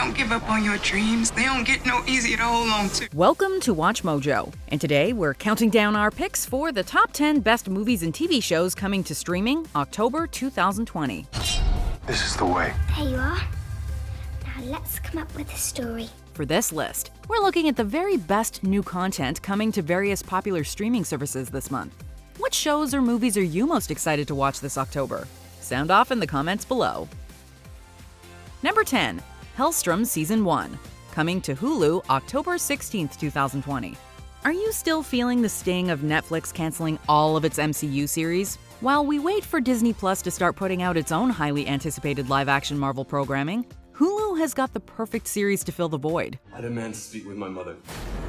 Don't give up on your dreams. They don't get no easier to hold on to. Welcome to Watch Mojo, and today we're counting down our picks for the top 10 best movies and TV shows coming to streaming October 2020. This is the way. There you are. Now let's come up with a story. For this list, we're looking at the very best new content coming to various popular streaming services this month. What shows or movies are you most excited to watch this October? Sound off in the comments below. Number 10. Hellstrom Season 1, coming to Hulu October 16, 2020. Are you still feeling the sting of Netflix canceling all of its MCU series? While we wait for Disney Plus to start putting out its own highly anticipated live-action Marvel programming, Hulu has got the perfect series to fill the void. I demand to speak with my mother.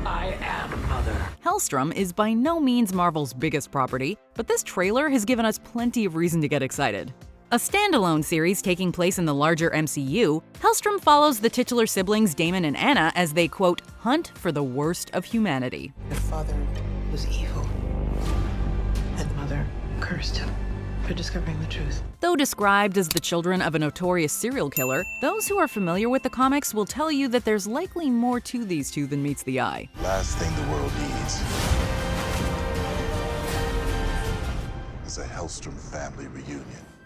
I am mother. Hellstrom is by no means Marvel's biggest property, but this trailer has given us plenty of reason to get excited. A standalone series taking place in the larger MCU, Hellstrom follows the titular siblings Damon and Anna as they, quote, hunt for the worst of humanity. Your father was evil, and Mother cursed him for discovering the truth. Though described as the children of a notorious serial killer, those who are familiar with the comics will tell you that there's likely more to these two than meets the eye. Last thing the world needs is a Hellstrom family reunion.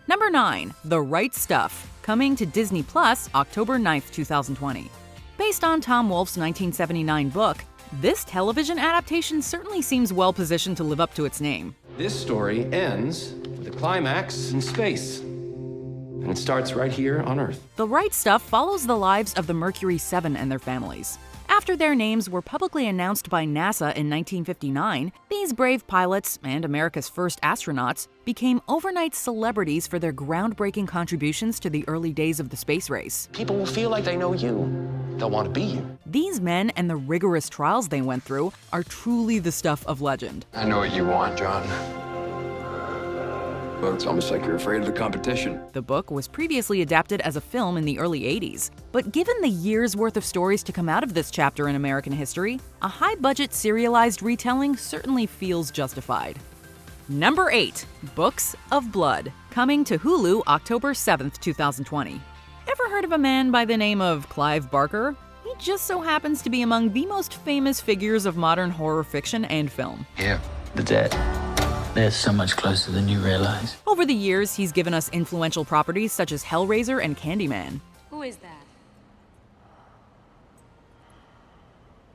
Number 9. The Right Stuff, coming to Disney Plus October 9th, 2020. Based on Tom Wolfe's 1979 book, this television adaptation certainly seems well-positioned to live up to its name. This story ends with a climax in space. And it starts right here on Earth. The Right Stuff follows the lives of the Mercury 7 and their families. After their names were publicly announced by NASA in 1959, these brave pilots and America's first astronauts became overnight celebrities for their groundbreaking contributions to the early days of the space race. People will feel like they know you. They'll want to be you. These men and the rigorous trials they went through are truly the stuff of legend. I know what you want, John. But it's almost like you're afraid of the competition. The book was previously adapted as a film in the early 80s, but given the years' worth of stories to come out of this chapter in American history, a high-budget serialized retelling certainly feels justified. Number 8. Books of Blood, coming to Hulu October 7th, 2020. Ever heard of a man by the name of Clive Barker? He just so happens to be among the most famous figures of modern horror fiction and film. Yeah. The dead. They're so much closer than you realize. Over the years, he's given us influential properties such as Hellraiser and Candyman. Who is that?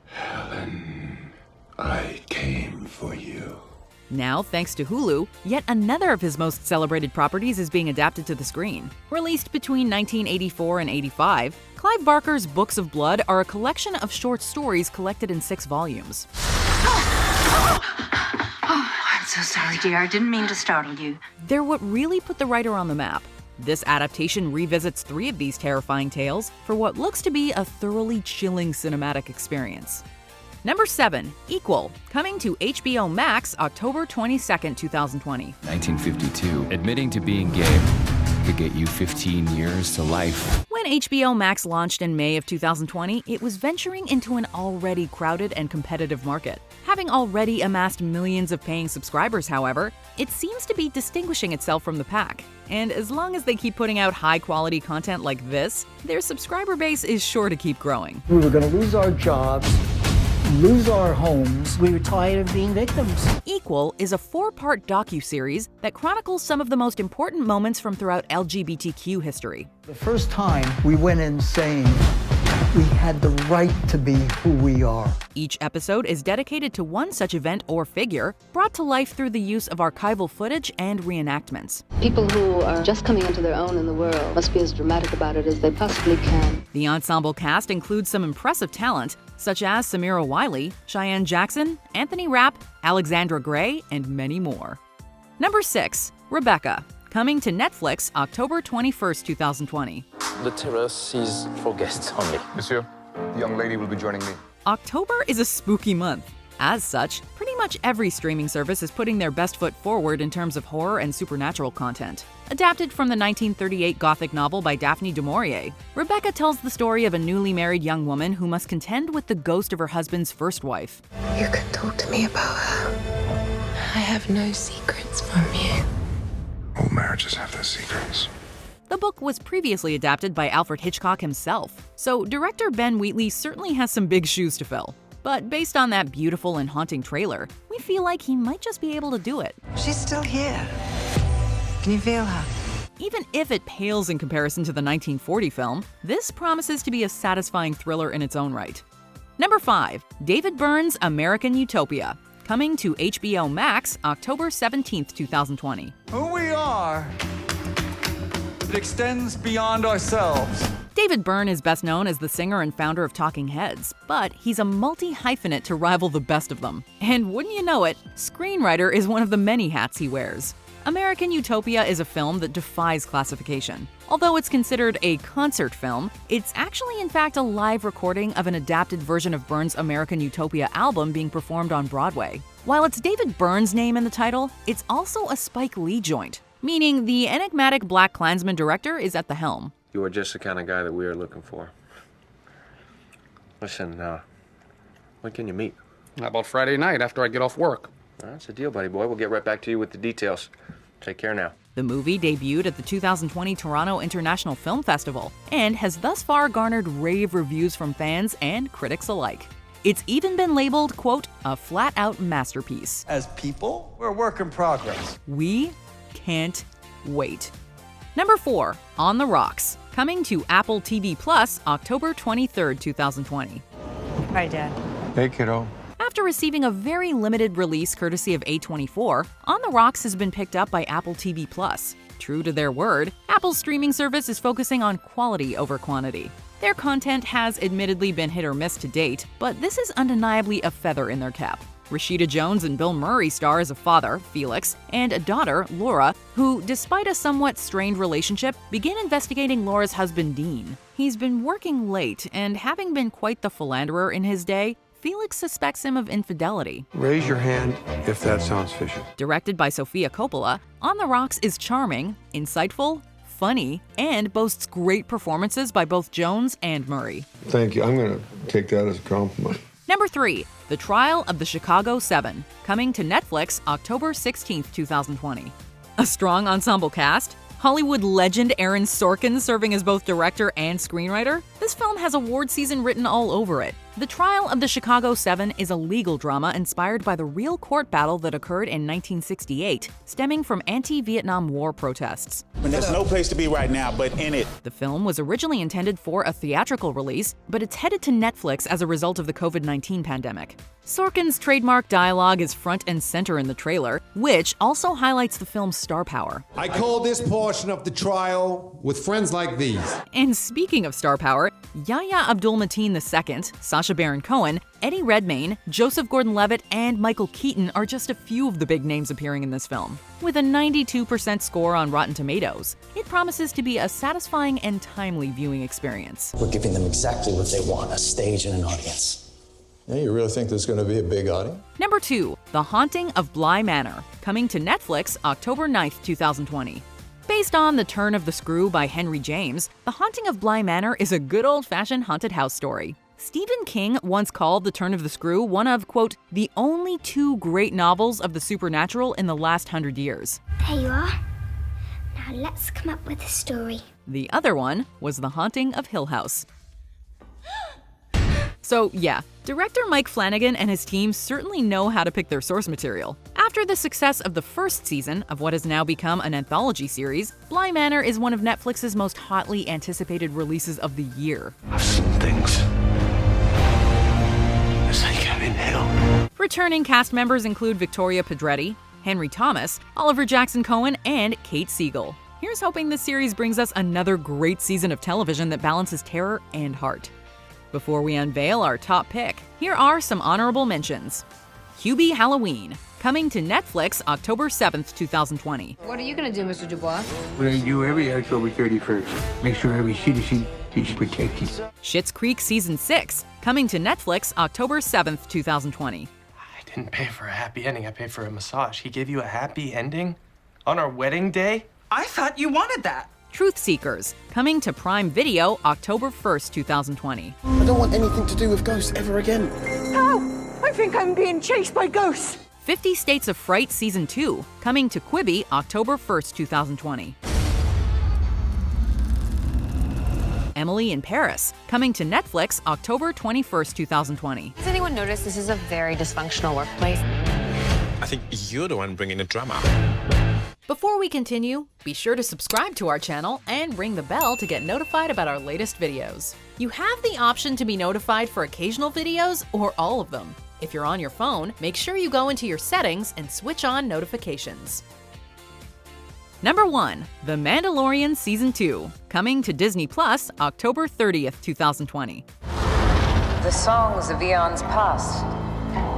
Helen, I came for you. Now, thanks to Hulu, yet another of his most celebrated properties is being adapted to the screen. Released between 1984 and 85, Clive Barker's Books of Blood are a collection of short stories collected in 6 volumes. I'm so sorry, dear. I didn't mean to startle you. They're what really put the writer on the map. This adaptation revisits 3 of these terrifying tales for what looks to be a thoroughly chilling cinematic experience. Number 7. Equal, coming to HBO Max October 22nd, 2020. 1952. Admitting to being gay could get you 15 years to life. When HBO Max launched in May of 2020, it was venturing into an already crowded and competitive market. Having already amassed millions of paying subscribers, however, it seems to be distinguishing itself from the pack. And as long as they keep putting out high-quality content like this, their subscriber base is sure to keep growing. We were going to lose our jobs, lose our homes. We were tired of being victims. Equal is a 4-part docuseries that chronicles some of the most important moments from throughout LGBTQ history. The first time we went in saying we had the right to be who we are. Each episode is dedicated to one such event or figure, brought to life through the use of archival footage and reenactments. People who are just coming into their own in the world must be as dramatic about it as they possibly can. The ensemble cast includes some impressive talent, such as Samira Wiley, Cheyenne Jackson, Anthony Rapp, Alexandra Gray, and many more. Number 6. Rebecca, coming to Netflix October 21st, 2020. The terrace is for guests only. Monsieur, the young lady will be joining me. October is a spooky month. As such, pretty much every streaming service is putting their best foot forward in terms of horror and supernatural content. Adapted from the 1938 Gothic novel by Daphne du Maurier, Rebecca tells the story of a newly married young woman who must contend with the ghost of her husband's first wife. You can talk to me about her. I have no secrets from you. All marriages have their secrets. The book was previously adapted by Alfred Hitchcock himself, so director Ben Wheatley certainly has some big shoes to fill. But based on that beautiful and haunting trailer, we feel like he might just be able to do it. She's still here. Can you feel her? Even if it pales in comparison to the 1940 film, this promises to be a satisfying thriller in its own right. Number 5. David Byrne's American Utopia, coming to HBO Max October 17, 2020. Who we are, it extends beyond ourselves. David Byrne is best known as the singer and founder of Talking Heads, but he's a multi-hyphenate to rival the best of them. And wouldn't you know it, screenwriter is one of the many hats he wears. American Utopia is a film that defies classification. Although it's considered a concert film, it's actually in fact a live recording of an adapted version of Byrne's American Utopia album being performed on Broadway. While it's David Byrne's name in the title, it's also a Spike Lee joint, meaning the enigmatic Black Klansman director is at the helm. You are just the kind of guy that we are looking for. Listen, when can you meet? How about Friday night after I get off work? That's a deal, buddy boy. We'll get right back to you with the details. Take care now. The movie debuted at the 2020 Toronto International Film Festival and has thus far garnered rave reviews from fans and critics alike. It's even been labeled, quote, a flat-out masterpiece. As people, we're a work in progress. We can't wait. Number 4, On the Rocks, coming to Apple TV Plus October 23, 2020. Hi, Dad. Hey, kiddo. After receiving a very limited release courtesy of A24, On the Rocks has been picked up by Apple TV Plus. True to their word, Apple's streaming service is focusing on quality over quantity. Their content has admittedly been hit or miss to date, but this is undeniably a feather in their cap. Rashida Jones and Bill Murray star as a father, Felix, and a daughter, Laura, who, despite a somewhat strained relationship, begin investigating Laura's husband, Dean. He's been working late, and having been quite the philanderer in his day, Felix suspects him of infidelity. Raise your hand if that sounds fishy. Directed by Sofia Coppola, On the Rocks is charming, insightful, funny, and boasts great performances by both Jones and Murray. Thank you. I'm going to take that as a compliment. Number 3, The Trial of the Chicago 7, coming to Netflix October 16, 2020. A strong ensemble cast, Hollywood legend Aaron Sorkin serving as both director and screenwriter, this film has award season written all over it. The Trial of the Chicago 7 is a legal drama inspired by the real court battle that occurred in 1968, stemming from anti-Vietnam War protests. There's no place to be right now but in it. The film was originally intended for a theatrical release, but it's headed to Netflix as a result of the COVID-19 pandemic. Sorkin's trademark dialogue is front and center in the trailer, which also highlights the film's star power. I call this portion of the trial with friends like these. And speaking of star power, Yahya Abdul-Mateen II, Sacha Baron Cohen, Eddie Redmayne, Joseph Gordon-Levitt, and Michael Keaton are just a few of the big names appearing in this film. With a 92% score on Rotten Tomatoes, it promises to be a satisfying and timely viewing experience. We're giving them exactly what they want, a stage and an audience. Yeah, you really think there's going to be a big audience? Number 2, The Haunting of Bly Manor, coming to Netflix October 9th, 2020. Based on The Turn of the Screw by Henry James, The Haunting of Bly Manor is a good old-fashioned haunted house story. Stephen King once called The Turn of the Screw one of, quote, the only 2 great novels of the supernatural in the last 100 years. There you are. Now let's come up with a story. The other one was The Haunting of Hill House. So yeah, director Mike Flanagan and his team certainly know how to pick their source material. After the success of the first season of what has now become an anthology series, Bly Manor is one of Netflix's most hotly anticipated releases of the year. I've seen things. It's like I'm in hell. Returning cast members include Victoria Pedretti, Henry Thomas, Oliver Jackson Cohen, and Kate Siegel. Here's hoping this series brings us another great season of television that balances terror and heart. Before we unveil our top pick, here are some honorable mentions. Hubie Halloween, coming to Netflix October 7th, 2020. What are you going to do, Mr. Dubois? What I do every October 31st. Make sure every citizen is protected. Schitt's Creek Season 6, coming to Netflix October 7th, 2020. I didn't pay for a happy ending, I paid for a massage. He gave you a happy ending? On our wedding day? I thought you wanted that. Truth Seekers, coming to Prime Video October 1st, 2020. I don't want anything to do with ghosts ever again. How? I think I'm being chased by ghosts. 50 States of Fright Season 2, coming to Quibi October 1st, 2020. Emily in Paris, coming to Netflix October 21st, 2020. Has anyone noticed this is a very dysfunctional workplace? I think you're the one bringing the drama. Before we continue, be sure to subscribe to our channel and ring the bell to get notified about our latest videos. You have the option to be notified for occasional videos or all of them. If you're on your phone, make sure you go into your settings and switch on notifications. Number 1. The Mandalorian Season 2, coming to Disney Plus October 30th, 2020. The songs of eons past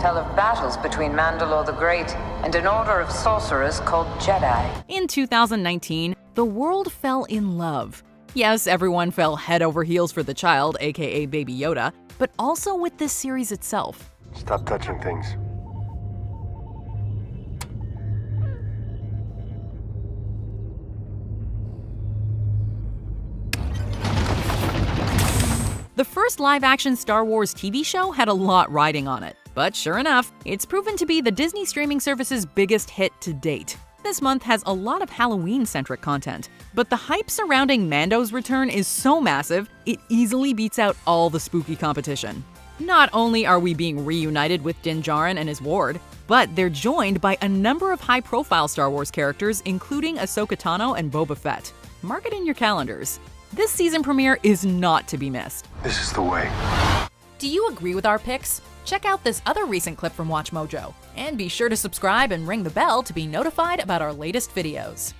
tell of battles between Mandalore the Great and an order of sorcerers called Jedi. In 2019, the world fell in love. Yes, everyone fell head over heels for the child, aka Baby Yoda, but also with this series itself. Stop touching things. The first live-action Star Wars TV show had a lot riding on it, but sure enough, it's proven to be the Disney streaming service's biggest hit to date. This month has a lot of Halloween-centric content, but the hype surrounding Mando's return is so massive, it easily beats out all the spooky competition. Not only are we being reunited with Din Djarin and his ward, but they're joined by a number of high-profile Star Wars characters, including Ahsoka Tano and Boba Fett. Mark it in your calendars. This season premiere is not to be missed. This is the way. Do you agree with our picks? Check out this other recent clip from WatchMojo, and be sure to subscribe and ring the bell to be notified about our latest videos.